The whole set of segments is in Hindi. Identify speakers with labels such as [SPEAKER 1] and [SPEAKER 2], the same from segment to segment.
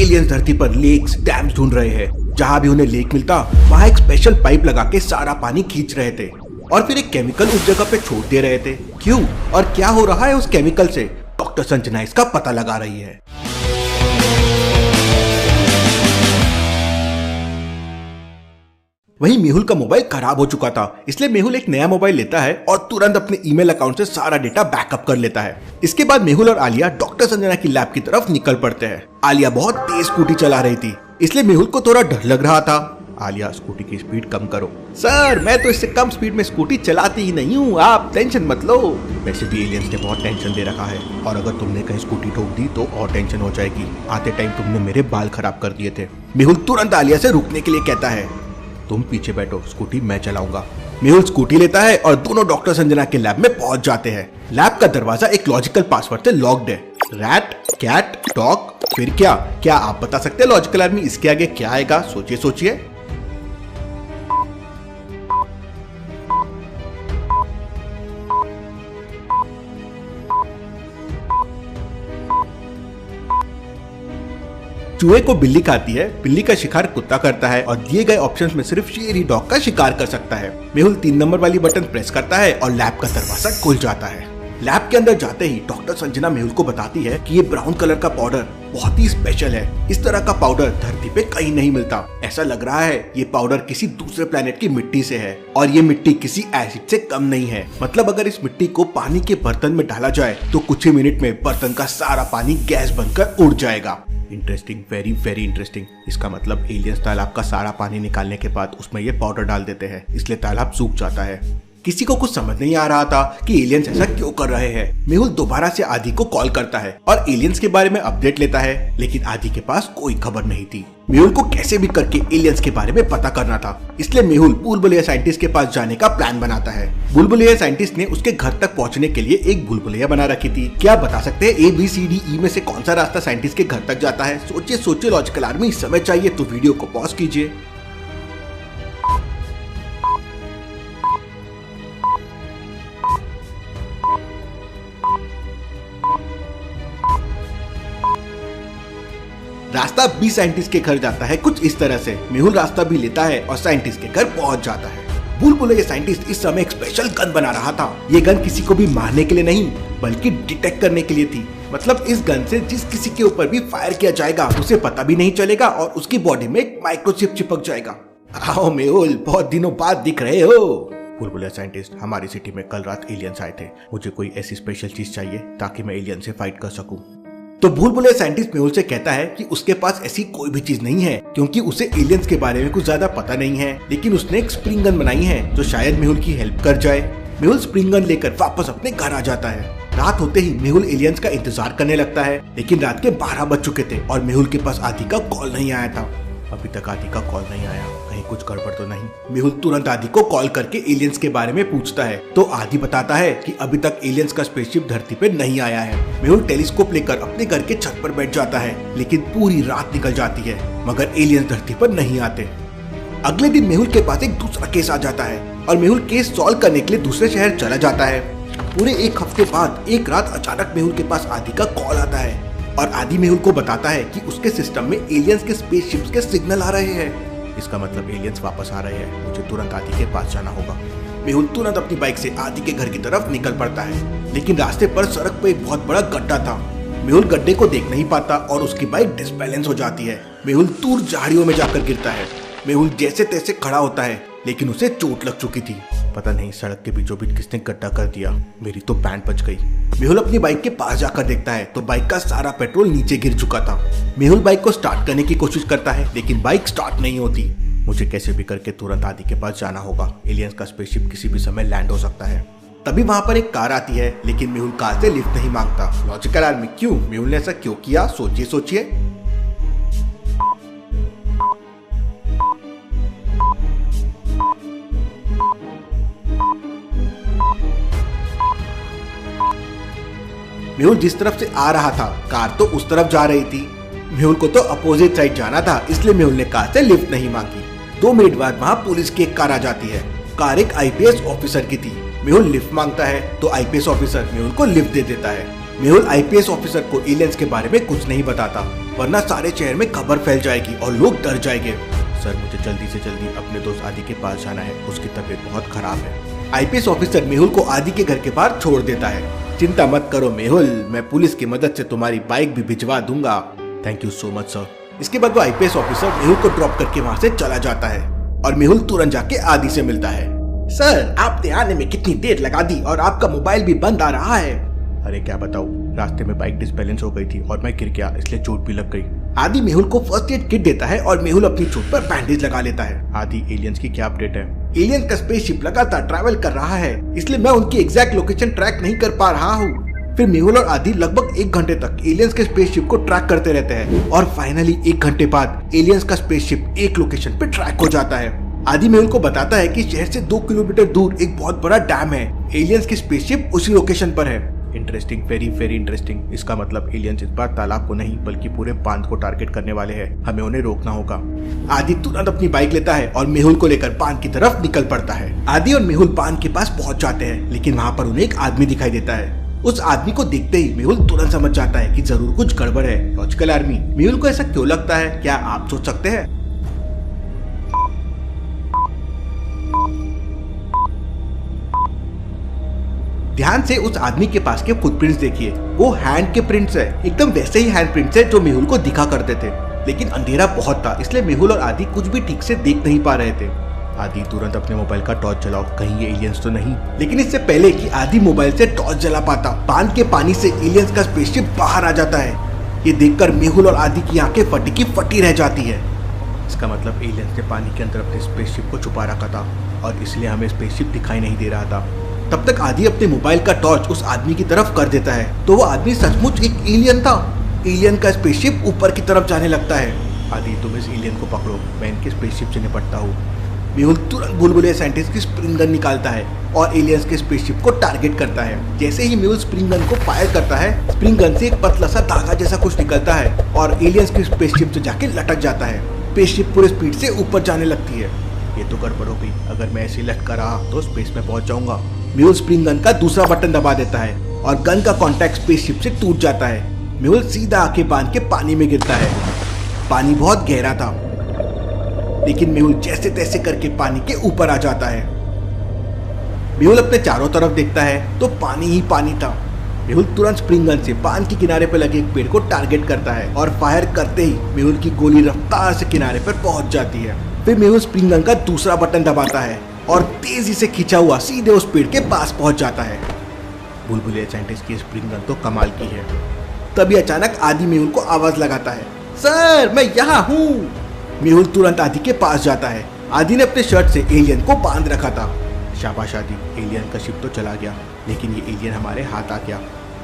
[SPEAKER 1] एलियंस धरती पर लेक्स डैम्स ढूंढ रहे हैं। जहाँ भी उन्हें लेक मिलता वहाँ एक स्पेशल पाइप लगा के सारा पानी खींच रहे थे और फिर एक केमिकल उस जगह पे छोड़ दे रहे थे। क्यों और क्या हो रहा है उस केमिकल से, डॉक्टर संजना इसका पता लगा रही है। वहीं मेहुल का मोबाइल खराब हो चुका था, इसलिए मेहुल एक नया मोबाइल लेता है और तुरंत अपने ईमेल अकाउंट से सारा डेटा बैकअप कर लेता है। इसके बाद मेहुल और आलिया डॉक्टर संजना की लैब की तरफ निकल पड़ते हैं। आलिया बहुत तेज स्कूटी चला रही थी, इसलिए मेहुल को थोड़ा डर लग रहा था। आलिया, स्कूटी की स्पीड कम करो। सर, मैं तो इससे कम स्पीड में स्कूटी चलाती ही नहीं हूँ, आप टेंशन मत लो। वैसे भी एलियंस ने बहुत टेंशन दे रखा है और अगर तुमने कहीं स्कूटी ठोक दी तो और टेंशन हो जाएगी। आते टाइम तुमने मेरे बाल खराब कर दिए थे। मेहुल तुरंत आलिया से रुकने के लिए कहता है, तुम पीछे बैठो, स्कूटी मैं चलाऊंगा। मेहुल स्कूटी लेता है और दोनों डॉक्टर संजना के लैब में पहुंच जाते हैं। लैब का दरवाजा एक लॉजिकल पासवर्ड से लॉक्ड है। रैट, कैट, डॉग, फिर क्या आप बता सकते हैं लॉजिकल आर्मी इसके आगे क्या आएगा? सोचिए। चूहे को बिल्ली खाती है, बिल्ली का शिकार कुत्ता करता है और दिए गए ऑप्शंस में सिर्फ शेर ही डॉग का शिकार कर सकता है। मेहुल 3 नंबर वाली बटन प्रेस करता है और लैब का दरवाजा खुल जाता है। लैब के अंदर जाते ही डॉक्टर संजना मेहुल को बताती है कि ये ब्राउन कलर का पाउडर बहुत ही स्पेशल है। इस तरह का पाउडर धरती पे कहीं नहीं मिलता। ऐसा लग रहा है ये पाउडर किसी दूसरे प्लेनेट की मिट्टी से है और ये मिट्टी किसी एसिड से कम नहीं है। मतलब अगर इस मिट्टी को पानी के बर्तन में डाला जाए तो कुछ ही मिनट में बर्तन का सारा पानी गैस बनकर उड़ जाएगा। Interesting, very very interesting. इसका मतलब एलियंस तालाब का सारा पानी निकालने के बाद उसमें ये पाउडर डाल देते हैं, इसलिए तालाब सूख जाता है। किसी को कुछ समझ नहीं आ रहा था कि एलियंस ऐसा क्यों कर रहे हैं। मेहुल दोबारा से आदि को कॉल करता है और एलियंस के बारे में अपडेट लेता है, लेकिन आदि के पास कोई खबर नहीं थी। मेहुल को कैसे भी करके एलियंस के बारे में पता करना था, इसलिए मेहुल बुलबुलैया साइंटिस्ट के पास जाने का प्लान बनाता है। बुलबुलैया साइंटिस्ट ने उसके घर तक पहुंचने के लिए एक बुलबुलैया बना रखी थी। क्या बता सकते हैं ABCDE में से कौन सा रास्ता साइंटिस्ट के घर तक जाता है? सोचिए लॉजिकल आर्मी, समय चाहिए तो वीडियो को पॉज कीजिए। रास्ता बी साइंटिस्ट के घर जाता है कुछ इस तरह से। मेहुल रास्ता भी लेता है और साइंटिस्ट के घर पहुंच जाता है। बुलबुलैया साइंटिस्ट इस समय एक स्पेशल गन बना रहा था। ये गन किसी को भी मारने के लिए नहीं बल्कि डिटेक्ट करने के लिए थी। मतलब इस गन से जिस किसी के ऊपर भी फायर किया जाएगा उसे पता भी नहीं चलेगा और उसकी बॉडी में एक माइक्रोचिप चिपक जाएगा। आओ मेहुल, बहुत दिनों बाद दिख रहे हो। बुलबुलैया साइंटिस्ट, हमारी सिटी में कल रात एलियंस आए थे, मुझे कोई ऐसी स्पेशल चीज चाहिए ताकि मैं एलियन से फाइट कर सकूं। तो बुलबुलैया साइंटिस्ट मेहुल से कहता है कि उसके पास ऐसी कोई भी चीज नहीं है क्योंकि उसे एलियंस के बारे में कुछ ज्यादा पता नहीं है, लेकिन उसने एक स्प्रिंग गन बनाई है जो शायद मेहुल की हेल्प कर जाए। मेहुल स्प्रिंग गन लेकर वापस अपने घर आ जाता है। रात होते ही मेहुल एलियंस का इंतजार करने लगता है, लेकिन रात के 12 बज चुके थे और मेहुल के पास आदि का कॉल नहीं आया था। अभी तक आदि का कॉल नहीं आया, कहीं कुछ गड़बड़ तो नहीं। मेहुल तुरंत आदि को कॉल करके एलियंस के बारे में पूछता है तो आदि बताता है कि अभी तक एलियंस का स्पेसशिप धरती पे नहीं आया है। मेहुल टेलीस्कोप लेकर अपने घर के छत पर बैठ जाता है, लेकिन पूरी रात निकल जाती है मगर एलियंस धरती पर नहीं आते। अगले दिन मेहुल के पास एक दूसरा केस आ जाता है और मेहुल केस सॉल्व करने के लिए दूसरे शहर चला जाता है। पूरे एक हफ्ते बाद एक रात अचानक मेहुल के पास आदि का कॉल आता है और आदि मेहुल को बताता है कि उसके सिस्टम में एलियंस के स्पेसशिप्स के सिग्नल आ रहे हैं। इसका मतलब एलियंस वापस आ रहे हैं, मुझे तुरंत आदि के पास जाना होगा। मेहुल तुरंत अपनी बाइक से आदि के घर की तरफ निकल पड़ता है, लेकिन रास्ते पर सड़क पर एक बहुत बड़ा गड्ढा था। मेहुल गड्ढे को देख नहीं पाता और उसकी बाइक डिसबैलेंस हो जाती है। मेहुल दूर झाड़ियों में जाकर गिरता है। मेहुल जैसे तैसे खड़ा होता है, लेकिन उसे चोट लग चुकी थी। पता नहीं सड़क के बीचों बीच किसने गड्ढा कर दिया, मेरी तो पैंट बच गई। मेहुल अपनी बाइक के पास जाकर देखता है तो बाइक का सारा पेट्रोल नीचे गिर चुका था। मेहुल बाइक को स्टार्ट करने की कोशिश करता है, लेकिन बाइक स्टार्ट नहीं होती। मुझे कैसे भी करके तुरंत आदि के पास जाना होगा, एलियंस का स्पेसशिप किसी भी समय लैंड हो सकता है। तभी वहाँ पर एक कार आती है, लेकिन मेहुल कार से लिफ्ट नहीं मांगता। लॉजिकल आर्मी, क्यों? मेहुल ने ऐसा क्यों किया? सोचिए। मेहुल जिस तरफ से आ रहा था कार तो उस तरफ जा रही थी। मेहुल को तो अपोजिट साइड जाना था, इसलिए मेहुल ने कार से लिफ्ट नहीं मांगी। 2 मिनट बाद वहाँ पुलिस की एक कार आ जाती है। कार एक IPS ऑफिसर की थी। मेहुल लिफ्ट मांगता है तो IPS ऑफिसर मेहुल को लिफ्ट दे देता है। मेहुल IPS ऑफिसर को एलियंस के बारे में कुछ नहीं बताता। वरना सारे शहर में खबर फैल जाएगी और लोग डर जाएंगे। सर मुझे जल्दी से जल्दी अपने दोस्त आदि के पास जाना है, उसकी तबीयत बहुत खराब है। आईपीएस ऑफिसर मेहुल को आदि के घर के बाहर छोड़ देता है। चिंता मत करो मेहुल, मैं पुलिस की मदद से तुम्हारी बाइक भी भिजवा दूंगा। Thank you so much sir. इसके बाद वो आईपीएस ऑफिसर मेहुल को ड्रॉप करके वहाँ से चला जाता है और मेहुल तुरंत जाके आदि से मिलता है। सर आपने आने में कितनी देर लगा दी और आपका मोबाइल भी बंद आ रहा है। अरे क्या बताऊं, रास्ते में बाइक डिसबैलेंस हो गई थी और मैं गिर गया, इसलिए चोट भी लग गई। आदि मेहुल को फर्स्ट एड किट देता है और मेहुल अपनी चोट पर बैंडेज लगा लेता है। आदि एलियंस की क्या अपडेट है? एलियंस का स्पेसशिप लगातार ट्रैवल कर रहा है, इसलिए मैं उनकी एग्जैक्ट लोकेशन ट्रैक नहीं कर पा रहा हूँ। फिर मेहुल और आदि लगभग 1 घंटे तक एलियंस के स्पेसशिप को ट्रैक करते रहते हैं और फाइनली 1 घंटे बाद एलियंस का स्पेसशिप एक लोकेशन पे ट्रैक हो जाता है। आदि मेहुल को बताता है कि शहर से 2 किलोमीटर दूर एक बहुत बड़ा डैम है। एलियंस की स्पेसशिप उसी लोकेशन पर है। Interesting, very very interesting. इसका मतलब एलियंस इस बार तालाब को नहीं बल्कि पूरे बांध को टारगेट करने वाले हैं। हमें उन्हें रोकना होगा। आदि तुरंत अपनी बाइक लेता है और मेहुल को लेकर बांध की तरफ निकल पड़ता है। आदि और मेहुल बांध के पास पहुंच जाते हैं, लेकिन वहाँ पर उन्हें एक आदमी दिखाई देता है। उस आदमी को देखते ही मेहुल तुरंत समझ जाता है कि जरूर कुछ गड़बड़ है। Logical army. मेहुल को ऐसा क्यों लगता है, क्या आप सोच सकते हैं? ध्यान से उस आदमी के पास के फुटप्रिंट्स देखिए, वो हैंड के प्रिंट्स है, एकदम वैसे ही हैंड प्रिंट्स है जो मेहुल को दिखा करते थे। लेकिन अंधेरा बहुत था, इसलिए मेहुल और आदि कुछ भी ठीक से देख नहीं पा रहे थे। आदि तुरंत अपने मोबाइल का टॉर्च जलाओ, कहीं ये एलियंस तो नहीं। लेकिन इससे पहले कि आदि मोबाइल से टॉर्च जला पाता, बांध के पानी से एलियंस का स्पेसशिप बाहर आ जाता है। ये देखकर मेहुल और आदि की आंखें फटी की फटी रह जाती है। इसका मतलब एलियंस ने पानी के अंदर अपने स्पेसशिप को छुपा रखा था और इसलिए हमें स्पेसशिप दिखाई नहीं दे रहा था। तब तक आदि अपने मोबाइल का टॉर्च उस आदमी की तरफ कर देता है, तो वो आदमी सचमुच एक एलियन था। एलियन का स्पेसशिप ऊपर की तरफ जाने लगता है। आदि तुम इस एलियन को पकड़ो, मैं इनके स्पेसशिप से निपटता हूँ। मेहुल तुरंत बुलबुले साइंटिस्ट की स्प्रिंग गन निकालता है और एलियंस के स्पेसशिप को टारगेट करता है। जैसे ही मेहुल स्प्रिंग गन को फायर करता है, स्प्रिंग गन से एक पतला सा धागा जैसा कुछ निकलता है और एलियंस की स्पेसशिप से जाके लटक जाता है। स्पेसशिप पूरे स्पीड से ऊपर जाने लगती है। ये तो गड़बड़ हो गई, अगर मैं ऐसे लटका रहा तो स्पेस में पहुंच जाऊंगा। मेहुल स्प्रिंग गन का दूसरा बटन दबा देता है और गन का कांटेक्ट स्पेसशिप से टूट जाता है। मेहुल सीधा आके बांध के पानी में गिरता है। पानी बहुत गहरा था, लेकिन मेहुल जैसे तैसे करके पानी के ऊपर आ जाता है। मेहुल अपने चारों तरफ देखता है तो पानी ही पानी था। मेहुल तुरंत स्प्रिंग गन से बांध के किनारे पर लगे एक पेड़ को टारगेट करता है और फायर करते ही मेहुल की गोली रफ्तार से किनारे पर पहुंच जाती है। फिर मेहुल स्प्रिंग गन का दूसरा बटन दबाता है और तेजी से खींचा हुआ सीधे उस पेड़ के पास पहुंच जाता है। बुलबुले साइंटिस्ट की स्प्रिंग गन तो कमाल की है। तभी अचानक आदि मेहुल को आवाज लगाता है, सर मैं यहाँ हूँ। मेहुल तुरंत आदि के पास जाता है। आदि ने अपने शर्ट से एलियन को बांध रखा था। शाबाश आदि, एलियन का शिप तो चला गया, लेकिन ये एलियन हमारे हाथ आ गया।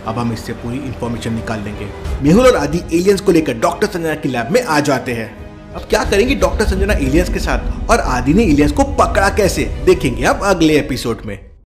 [SPEAKER 1] अब हम इससे पूरी इंफॉर्मेशन निकाल लेंगे। मेहुल और आदि एलियंस को लेकर डॉक्टर संजना की लैब में आ जाते हैं। अब क्या करेंगी डॉक्टर संजना एलियंस के साथ और आदि ने एलियंस को पकड़ा कैसे, देखेंगे अब अगले एपिसोड में।